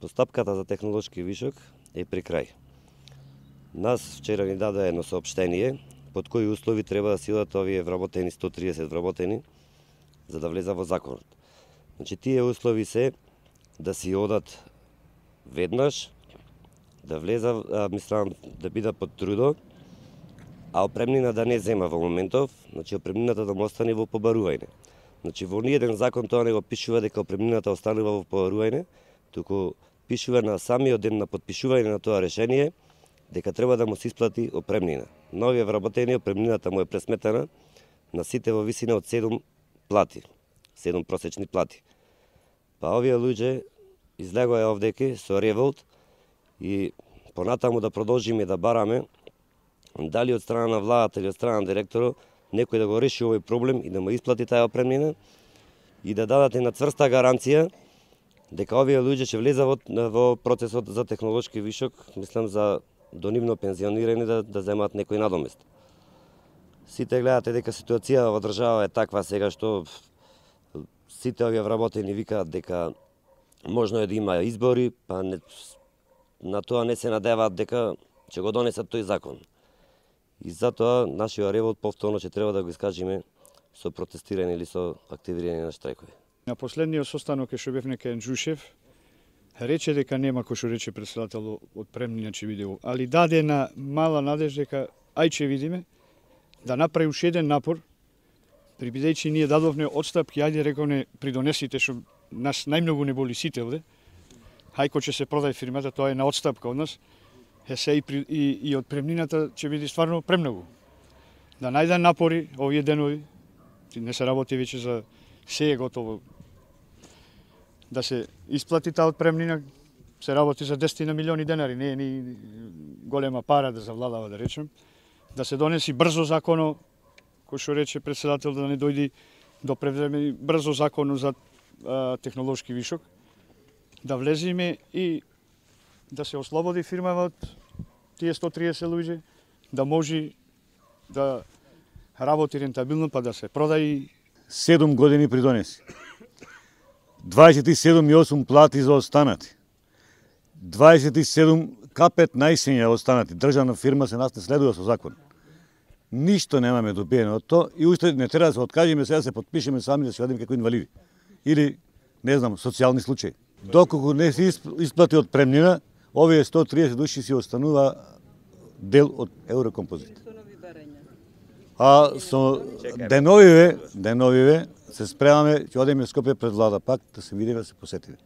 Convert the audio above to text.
Постапката за технолошки вишок е при крај. Нас вчера ни даде едно соопштение под кои услови треба да се одат овие вработени 130 вработени за да влеза во законот. Значи тие услови се да си одат веднаш, да влеза, мислам да биде под трудо, а опремнина да не зема во моментов, значи опремнината да му остане во побарување. Значи во ниеден закон тоа не го пишува дека опремнината останува во побарување, туку пишува на самиот ден на потпишување на тоа решение дека треба да му се исплати опремнина. На овие вработени опремнината му е пресметена на сите во висина од 7 плати, 7 просечни плати. Па овие луѓе излегоа овдеки со револт и понатаму да продолжиме да бараме дали од страна на владата или од страна на директорот некој да го реши овој проблем и да му исплати таа опремнина и да дадат една цврста гаранција дека овие луѓе ќе влезат во процесот за технолошки вишок, мислам за до нивно пензионирање да земат некој надомест. Сите гледате дека ситуацијата во држава е таква сега што сите овие вработени викаат дека можно е да има избори, па на тоа не се надеваат дека ќе го донесат тој закон. И затоа нашиот револт повторно ќе треба да го искажиме со протестирање или со активирање на штрајкови. На последниот состанок кај што бевме кај Анџушев, рече дека нема кој што рече председател од премнина ќе биде, али даде една мала надежда дека ај ќе видиме да направи уште еден напор, бидејќи ние дадовме отстапки, ајде рековне придонесите што нас најмногу не боли сите овде. Хајко ќе се продај фирмата, тоа е на отстапка од нас. Се и од премнината ќе биде стварно премногу. Да најде напори овие денови, не се работи веќе за се е готово. Да се исплати таа отпремнина, се работи за 10 милиони денари, не е ни голема пара да завладава, да речем. Да се донеси брзо законо, кој што рече председател, да не дојди до превземе брзо законо за технолошки вишок, да влеземе и да се ослободи фирма од тие 130 луѓе, да може да работи рентабилно, па да се продаи. 7 години придонеси. 27,8 плати за останати. 27 капет најсења останати. Државна фирма се нас не следува со закон. Ништо немаме добиено од тоа и уште не треба да се откажеме сега да се потпишеме сами да се одиме како инвалиди. Или, не знам, социјални случаи. Доколку не се исплати од премнина, овие 130 души си останува дел од Еврокомпозит. А со деновиве се спремаме, ќе одиме Скопје пред влада пак да се видиме, да се посетиме.